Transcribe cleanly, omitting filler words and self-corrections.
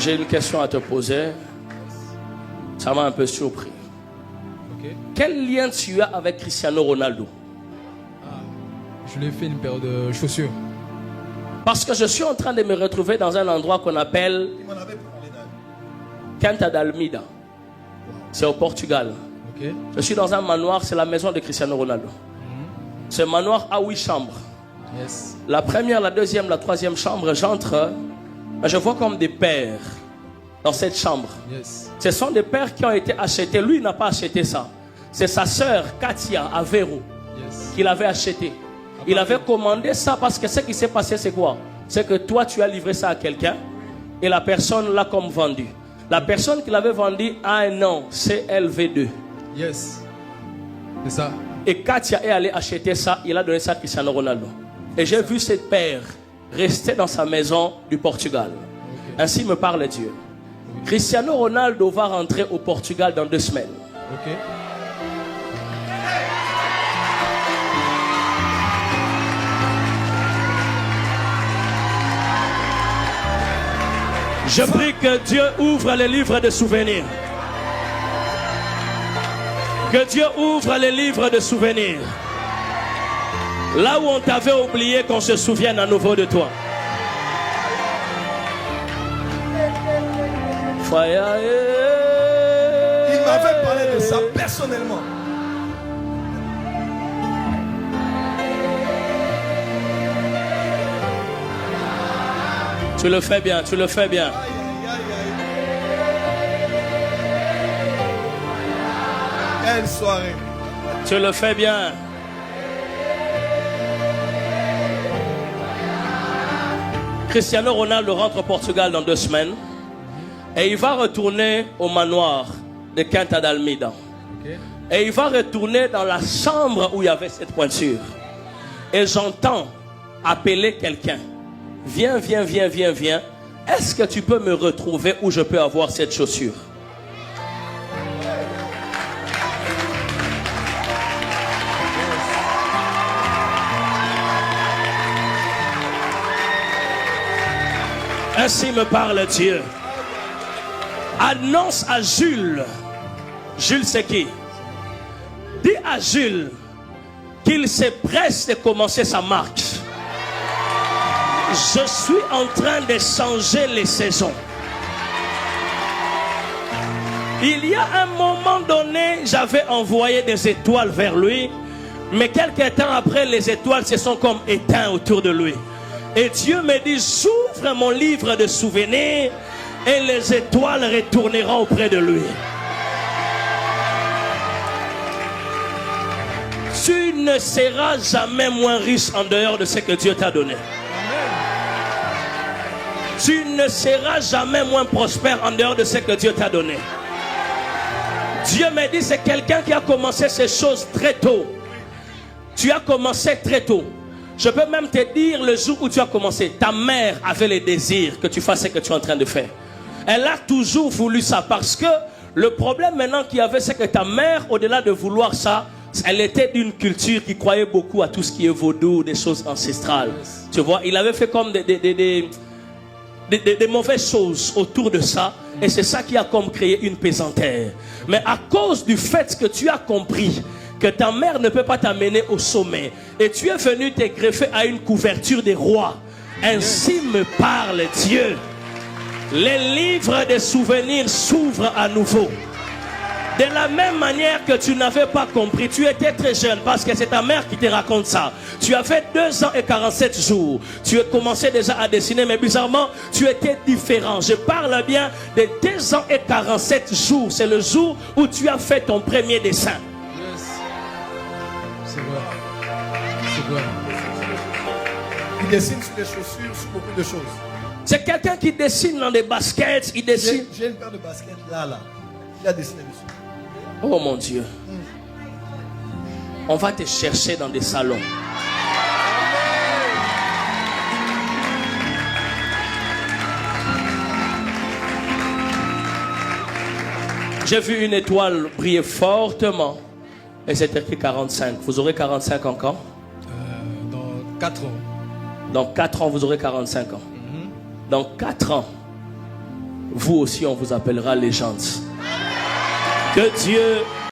J'ai une question à te poser. Ça m'a un peu surpris. Okay. Quel lien tu as avec Cristiano Ronaldo? Je lui ai fait une paire de chaussures. Parce que je suis en train de me retrouver dans un endroit qu'on appelle Quinta d'Almeida. C'est au Portugal. Okay. Je suis dans un manoir, c'est la maison de Cristiano Ronaldo. Ce manoir a 8 chambres. Yes. La première, la deuxième, la troisième chambre, j'entre. Je vois comme des paires dans cette chambre. Yes. Ce sont des paires qui ont été achetés. Lui, il n'a pas acheté ça. C'est sa sœur, Katia Aveiro, Yes. qui l'avait acheté. Il avait commandé ça parce que ce qui s'est passé, c'est quoi? C'est que toi, tu as livré ça à quelqu'un et la personne l'a comme vendu. La personne qui l'avait vendu a un nom, CLV2. Yes. C'est ça. Et Katia est allée acheter ça, il a donné ça à Cristiano Ronaldo. Et j'ai vu cette paire rester dans sa maison du Portugal. Okay. Ainsi me parle Dieu. Cristiano Ronaldo va rentrer au Portugal dans 2 semaines. Ok. Je prie que Dieu ouvre les livres de souvenirs. Que Dieu ouvre les livres de souvenirs. Là où on t'avait oublié, qu'on se souvienne à nouveau de toi. Il m'avait parlé de ça personnellement. Tu le fais bien, tu le fais bien. Quelle soirée. Tu le fais bien. Cristiano Ronaldo rentre au Portugal dans 2 semaines. Et il va retourner au manoir de Quinta d'Almeida. Okay. Et il va retourner dans la chambre où il y avait cette pointure. Et j'entends appeler quelqu'un. Viens, viens, viens, viens, viens. Est-ce que tu peux me retrouver où je peux avoir cette chaussure? Ainsi me parle Dieu. Annonce à Jules. Jules c'est qui? Dis à Jules qu'il se presse de commencer sa marche. Je suis en train de changer les saisons. Il y a un moment donné, j'avais envoyé des étoiles vers lui, mais quelques temps après, les étoiles se sont comme éteintes autour de lui. Et Dieu me dit, j'ouvre mon livre de souvenirs et les étoiles retourneront auprès de lui. Tu ne seras jamais moins riche en dehors de ce que Dieu t'a donné. Tu ne seras jamais moins prospère en dehors de ce que Dieu t'a donné. Dieu me dit, c'est quelqu'un qui a commencé ces choses très tôt. Tu as commencé très tôt. Je peux même te dire le jour où tu as commencé, ta mère avait le désir que tu fasses ce que tu es en train de faire. Elle a toujours voulu ça parce que le problème maintenant qu'il y avait, c'est que ta mère, au-delà de vouloir ça, elle était d'une culture qui croyait beaucoup à tout ce qui est vaudou, des choses ancestrales. Tu vois, il avait fait comme des mauvaises choses autour de ça. Et c'est ça qui a comme créé une pesanteur. Mais à cause du fait que tu as compris que ta mère ne peut pas t'amener au sommet, et tu es venu te greffer à une couverture des rois, ainsi me parle Dieu. Les livres des souvenirs s'ouvrent à nouveau. De la même manière que tu n'avais pas compris, tu étais très jeune parce que c'est ta mère qui te raconte ça. Tu avais 2 ans et 47 jours. Tu as commencé déjà à dessiner, mais bizarrement, tu étais différent. Je parle bien de 2 ans et 47 jours. C'est le jour où tu as fait ton premier dessin. Yes. C'est vrai. C'est vrai. Il dessine sur les chaussures, sur beaucoup de choses. C'est quelqu'un qui dessine dans des baskets. Il dessine. J'ai une paire de baskets là. Il a dessiné dessus. Oh mon Dieu. On va te chercher dans des salons. J'ai vu une étoile briller fortement. Et c'est écrit 45. Vous aurez 45 ans quand? Dans 4 ans. Dans 4 ans, vous aurez 45 ans. Dans 4 ans, vous aussi on vous appellera légende. Que Dieu